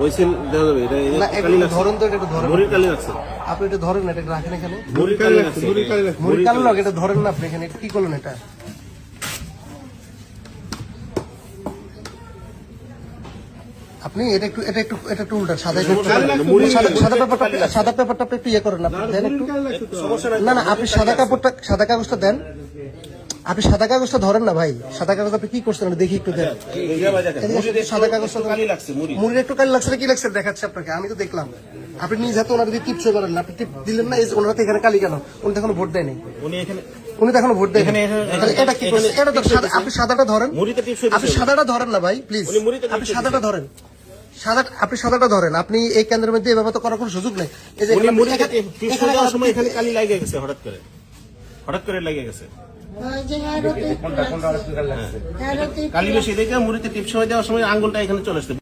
ওই সিল দেওয়া যাবে, এটা না, কালি একটু লাগছে, ধরেন তো, এটা ধরেন। মুড়ির কালি লাগছে, আপনি এটা ধরেন না, এটা রাখেন এখানে। মুড়ির কালি লাগছে, মুড়ি কালো লাগে, এটা ধরেন না আপনি এখানে। এটা কি করলেন এটা? আপনি এটা একটু উল্টা, সাদা সাদা পেপারটা আপনি একটু ইয়ে করেন, আপনি দেন একটু। না না, আপনি সাদা কাগজটা দেন। আপনি সাদা কাগজটা ধরেন না ভাই, সাদা কাগজ আপনি কি করছেন দেখি একটু দেন। সাদা কাগজটা মুড়ির একটু কালি লাগছে, কি লাগছে দেখাচ্ছে আপনাকে, আমি তো দেখলাম। আপনি নিজ হাতে ওনার দিয়ে টিপসই করেন না, আপনি টিপ দিলেন না, এই ওনার হাতে এখানে কালি কেন? উনি তো এখনো ভোট দেয়নি, উনি তো এখনো ভোট দেয়নি। এটা কি করছে? এটা তো আপনি সাদাটা ধরেন, আপনি সাদাটা ধরেন না ভাই প্লিজ, আপনি সাদাটা ধরেন। আপনি সাদাটা ধরেন, আপনি এই কেন্দ্রের মধ্যে এভাবে তো করার কোনো সুযোগ নেই। এই যে এখানে কালি লাগে গেছে, হঠাৎ করে লাগে গেছে, কালি বেশি দেখে মুড়িতে টিপস হয়ে দেওয়ার সময় আঙ্গুলটা এখানে চলে আসছে।